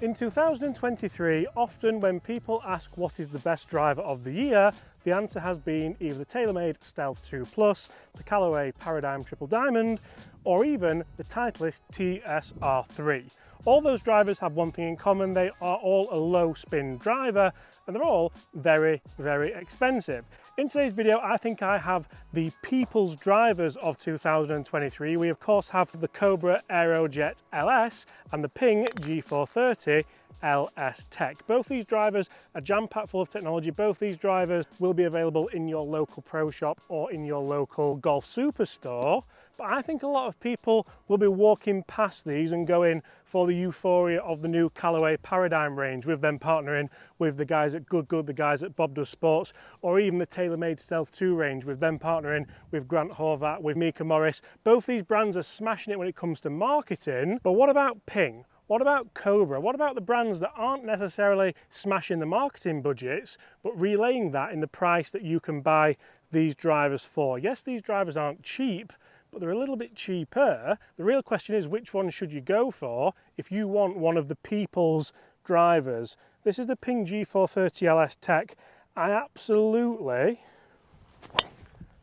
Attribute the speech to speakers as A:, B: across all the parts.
A: In 2023, often when people ask what is the best driver of the year, the answer has been either the TaylorMade Stealth 2 Plus, the Callaway Paradigm Triple Diamond, or even the Titleist TSR3. All those drivers have one thing in common: they are all a low spin driver, and they're all very, very expensive. In today's video, I think I have the people's drivers of 2023. We of course have the Cobra Aerojet LS and the Ping G430 LS Tech. Both these drivers are jam-packed full of technology. Both these drivers will be available in your local pro shop or in your local golf superstore. But I think a lot of people will be walking past these and going for the euphoria of the new Callaway Paradigm range, with them partnering with the guys at Good Good, the guys at Bob Does Sports, or even the TaylorMade Stealth 2 range, with them partnering with Grant Horvat, with Mika Morris. Both these brands are smashing it when it comes to marketing. But what about Ping? What about Cobra? What about the brands that aren't necessarily smashing the marketing budgets, but relaying that in the price that you can buy these drivers for? Yes, these drivers aren't cheap, but they're a little bit cheaper. The real question is, which one should you go for if you want one of the people's drivers? This is the Ping G430 LS Tech. I absolutely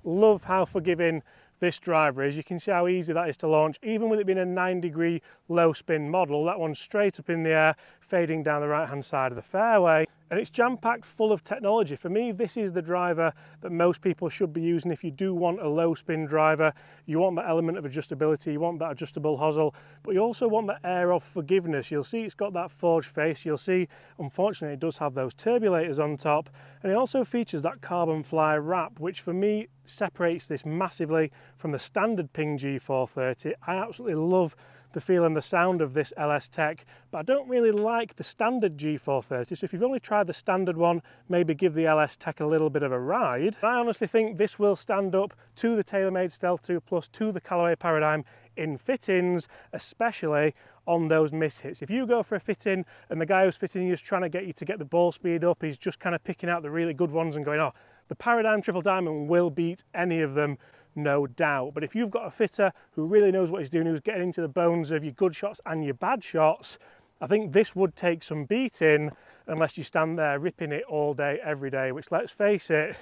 A: love how forgiving this driver is. You can see how easy that is to launch, even with it being a 9-degree low spin model. That one's straight up in the air, fading down the right hand side of the fairway, and it's jam-packed full of technology. For me, this is the driver that most people should be using if you do want a low spin driver. You want that element of adjustability, you want that adjustable hosel, but you also want the air of forgiveness. You'll see it's got that forged face. You'll see, unfortunately, it does have those turbulators on top, and it also features that carbon fly wrap, which for me separates this massively from the standard Ping G430. I absolutely love the feel and the sound of this LS Tech, but I don't really like the standard G430. So if you've only tried the standard one, maybe give the LS Tech a little bit of a ride. I honestly think this will stand up to the TaylorMade Stealth 2 Plus, to the Callaway Paradigm in fittings, especially on those mishits. If you go for a fitting and the guy who's fitting you is trying to get you to get the ball speed up, he's just kind of picking out the really good ones and going, oh, the Paradigm Triple Diamond will beat any of them, no doubt. But if you've got a fitter who really knows what he's doing, who's getting into the bones of your good shots and your bad shots, I think this would take some beating, unless you stand there ripping it all day, every day, which, let's face it,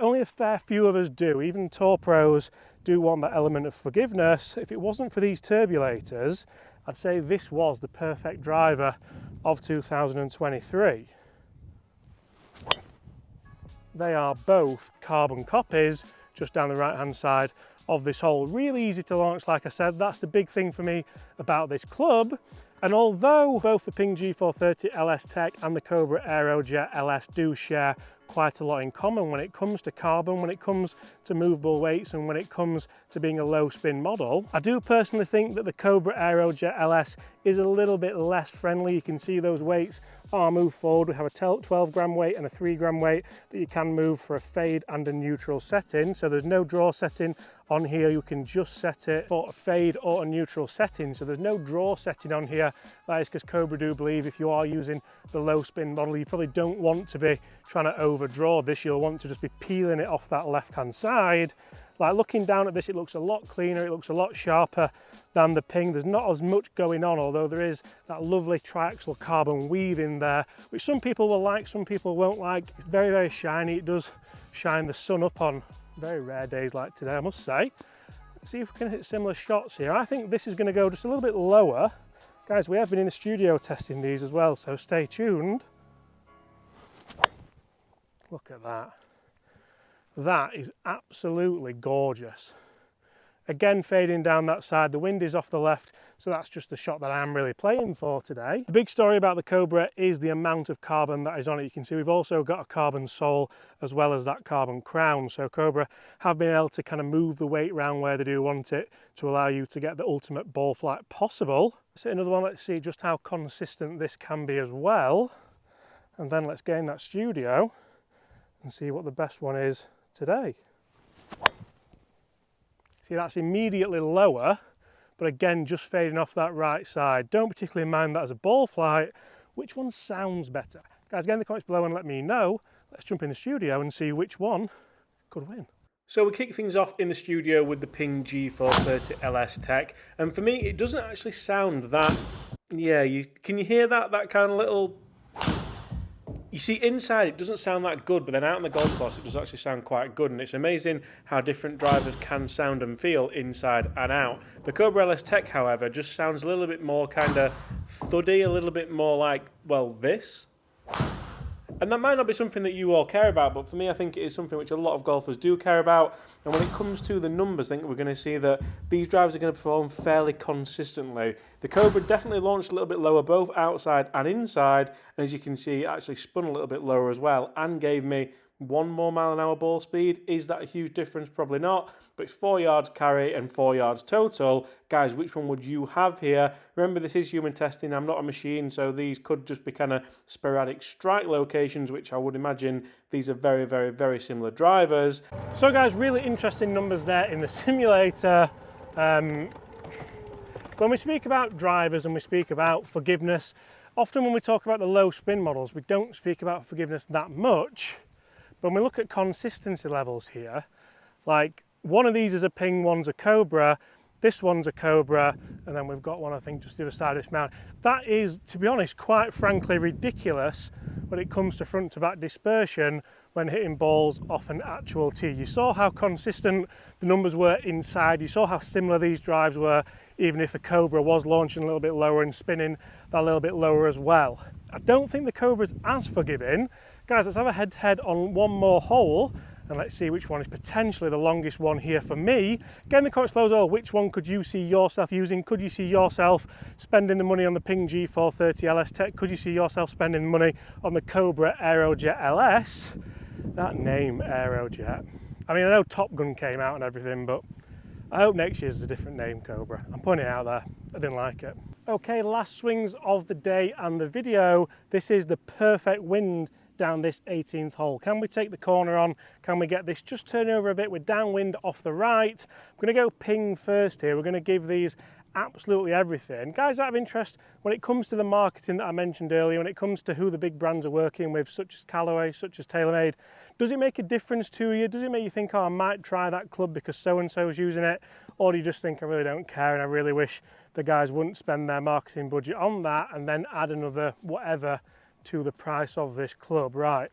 A: only a fair few of us do. Even tour pros do want that element of forgiveness. If it wasn't for these turbulators, I'd say this was the perfect driver of 2023. They are both carbon copies, just down the right hand side of this hole. Really easy to launch, like I said. That's the big thing for me about this club. And although both the Ping G430 LS Tech and the Cobra Aerojet LS do share quite a lot in common when it comes to carbon, when it comes to movable weights, and when it comes to being a low spin model, I do personally think that the Cobra Aerojet LS is a little bit less friendly. You can see those weights are moved forward. We have a 12 gram weight and a 3 gram weight that you can move for a fade and a neutral setting. So there's no draw setting on here. You can just set it for a fade or a neutral setting. So there's no draw setting on here. That is because Cobra do believe if you are using the low spin model, you probably don't want to be trying to overdraw this. You'll want to just be peeling it off that left hand side. Like, looking down at this, it looks a lot cleaner, it looks a lot sharper than the Ping. There's not as much going on, although there is that lovely triaxial carbon weave in there, which some people will like, some people won't like. It's very, very shiny. It does shine the sun up on very rare days like today, I must say. Let's see if we can hit similar shots here. I think this is going to go just a little bit lower. Guys, we have been in the studio testing these as well, so stay tuned. Look at that. That is absolutely gorgeous. Again, fading down that side. The wind is off the left, so that's just the shot that I'm really playing for today. The big story about the Cobra is the amount of carbon that is on it. You can see we've also got a carbon sole as well as that carbon crown. So Cobra have been able to kind of move the weight around where they do want it to allow you to get the ultimate ball flight possible. Let's hit another one. Let's see just how consistent this can be as well. And then let's get in that studio and see what the best one is today. See, that's immediately lower, but again, just fading off that right side. Don't particularly mind that as a ball flight. Which one sounds better? Guys, get in the comments below and let me know. Let's jump in the studio and see which one could win. So we kick things off in the studio with the Ping G430 LS Tech, and for me, it doesn't actually sound that Yeah, can you hear that kind of little... You see, inside it doesn't sound that good, but then out on the golf course it does actually sound quite good, and it's amazing how different drivers can sound and feel inside and out. The Cobra LS Tech, however, just sounds a little bit more kind of thuddy, a little bit more like, well, this. And that might not be something that you all care about, but for me, I think it is something which a lot of golfers do care about. And when it comes to the numbers, I think we're going to see that these drivers are going to perform fairly consistently. The Cobra definitely launched a little bit lower, both outside and inside. And as you can see, it actually spun a little bit lower as well and gave me 1 more mile/an-hour ball speed. Is that a huge difference? Probably not, but it's 4 yards carry and 4 yards total. Guys, which one would you have here? Remember, this is human testing. I'm not a machine, so these could just be kind of sporadic strike locations, which I would imagine these are very, very, very similar drivers. So guys, really interesting numbers there in the simulator. When we speak about drivers and we speak about forgiveness, often when we talk about the low spin models, we don't speak about forgiveness that much. When we look at consistency levels here, like one of these is a Ping, one's a Cobra, this one's a Cobra, and then we've got one, I think, just the other side of this mount. That is, to be honest, quite frankly ridiculous when it comes to front to back dispersion when hitting balls off an actual tee. You saw how consistent the numbers were inside, you saw how similar these drives were, even if the Cobra was launching a little bit lower and spinning that a little bit lower as well. I don't think the Cobra's as forgiving. Guys, let's have a head-to-head on one more hole and let's see which one is potentially the longest one here for me. Get in the comments below, which one could you see yourself using? Could you see yourself spending the money on the Ping G430 LS Tech? Could you see yourself spending the money on the Cobra Aerojet LS? That name, Aerojet. I mean, I know Top Gun came out and everything, but I hope next year's a different name, Cobra. I'm putting it out there. I didn't like it. Okay, last swings of the day and the video. This is the perfect wind down this 18th hole. Can we take the corner on? Can we get this just turn over a bit? We're downwind off the right. I'm going to go Ping first here. We're going to give these absolutely everything. Guys, out of interest, when it comes to the marketing that I mentioned earlier, when it comes to who the big brands are working with, such as Callaway, such as TaylorMade, does it make a difference to you? Does it make you think, oh, I might try that club because so-and-so is using it? Or do you just think, I really don't care and I really wish the guys wouldn't spend their marketing budget on that and then add another whatever to the price of this club? Right,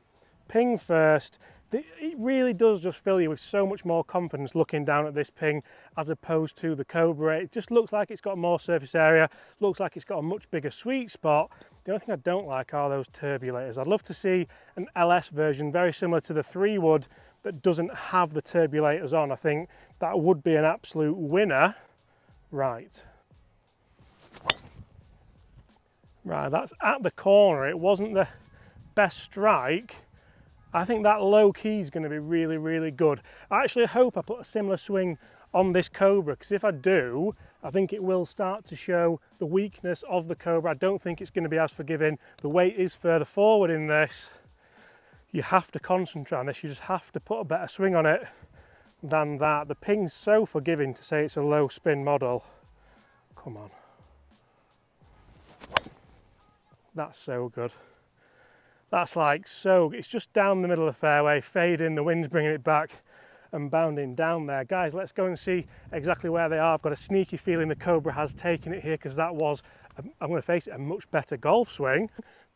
A: Ping first. It really does just fill you with so much more confidence looking down at this Ping as opposed to the Cobra. It just looks like it's got more surface area, looks like it's got a much bigger sweet spot. The only thing I don't like are those turbulators. I'd love to see an LS version very similar to the 3-wood that doesn't have the turbulators on. I think that would be an absolute winner. Right, that's at the corner. It wasn't the best strike. I think that low key is going to be really, really good. I actually hope I put a similar swing on this Cobra, because if I do, I think it will start to show the weakness of the Cobra. I don't think it's going to be as forgiving. The weight is further forward in this. You have to concentrate on this. You just have to put a better swing on it than that. The Ping's so forgiving to say it's a low spin model. Come on. That's so good. That's like so, it's just down the middle of the fairway, fading, the wind's bringing it back and bounding down there. Guys, let's go and see exactly where they are. I've got a sneaky feeling the Cobra has taken it here because that was, I'm going to face it, a much better golf swing.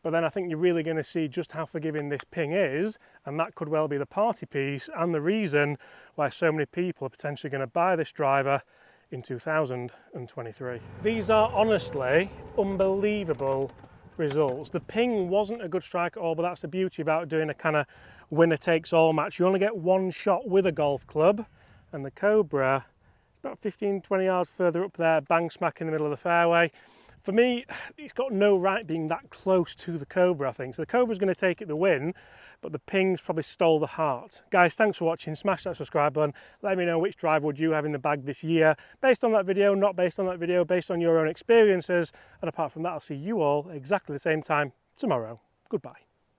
A: But then I think you're really going to see just how forgiving this Ping is, and that could well be the party piece and the reason why so many people are potentially going to buy this driver in 2023. These are honestly unbelievable results. The Ping wasn't a good strike at all, but that's the beauty about doing a kind of winner takes all match. You only get one shot with a golf club, and the Cobra is about 15-20 yards further up there, bang smack in the middle of the fairway. For me, it's got no right being that close to the Cobra, I think. So the Cobra's going to take it the win, but the Ping's probably stole the heart. Guys, thanks for watching. Smash that subscribe button. Let me know which driver would you have in the bag this year, based on that video, not based on that video, based on your own experiences. And apart from that, I'll see you all exactly the same time tomorrow. Goodbye.